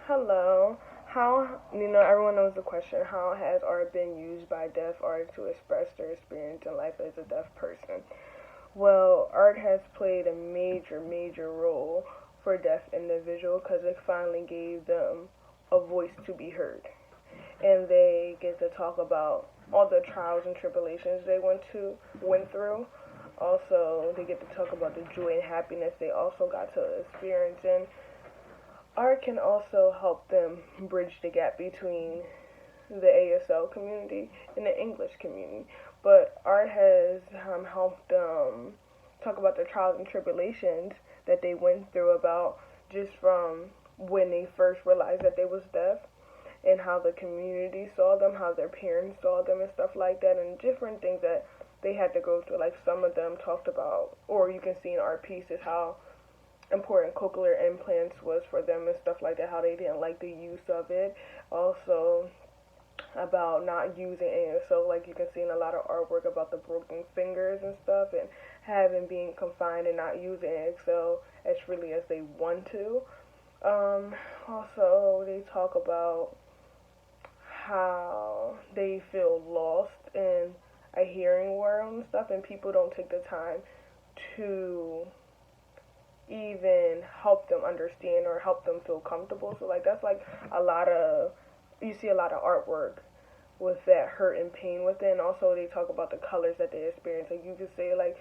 Hello. Everyone knows the question, how has art been used by deaf artists to express their experience in life as a deaf person? Well, art has played a major, major role for deaf individuals because it finally gave them a voice to be heard. And they get to talk about all the trials and tribulations they went through. Also, they get to talk about the joy and happiness they also got to experience. And art can also help them bridge the gap between the ASL community and the English community. But art has helped them talk about the trials and tribulations that they went through about just from when they first realized that they was deaf and how the community saw them, how their parents saw them and stuff like that, and different things that they had to go through. Like some of them talked about, or you can see in art pieces, how important cochlear implants was for them and stuff like that, how they didn't like the use of it. Also about not using it. So like you can see in a lot of artwork about the broken fingers and stuff and having being confined and not using Excel as freely as they want to. Also they talk about how they feel lost in a hearing world and stuff, and people don't take the time to even help them understand or help them feel comfortable. So like that's like a lot of, you see a lot of artwork with that hurt and pain within. Also they talk about the colors that they experience. Like you could say like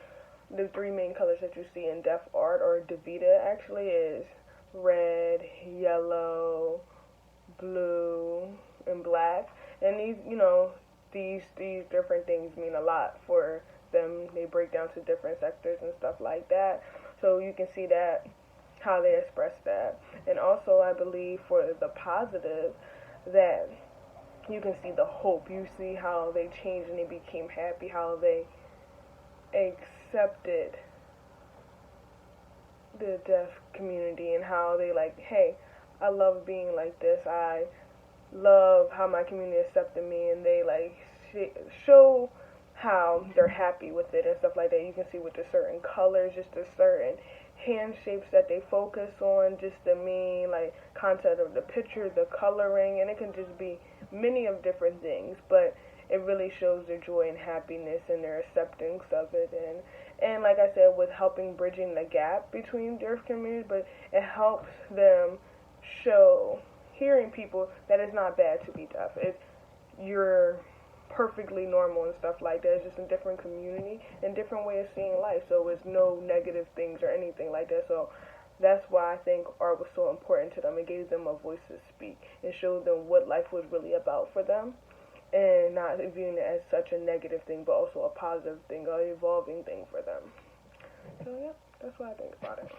the three main colors that you see in deaf art, or Davida actually, is red, yellow, blue, and black. And these different things mean a lot for them. They break down to different sectors and stuff like that. So you can see that, how they express that. And also I believe for the positive, that you can see the hope. You see how they changed and they became happy, how they accepted the deaf community and how they like, hey, I love being like this. I love how my community accepted me, and they like show how they're happy with it and stuff like that. You can see with the certain colors, just the certain hand shapes that they focus on, just the main like content of the picture, the coloring, and it can just be many of different things, but it really shows their joy and happiness and their acceptance of it. And like I said, with helping bridging the gap between deaf communities, but it helps them show hearing people that it's not bad to be deaf. You're perfectly normal and stuff like that. It's just a different community and different way of seeing life. So it's no negative things or anything like that. So that's why I think art was so important to them. It gave them a voice to speak and showed them what life was really about for them, and not viewing it as such a negative thing, but also a positive thing, an evolving thing for them. So yeah, that's what I think about it.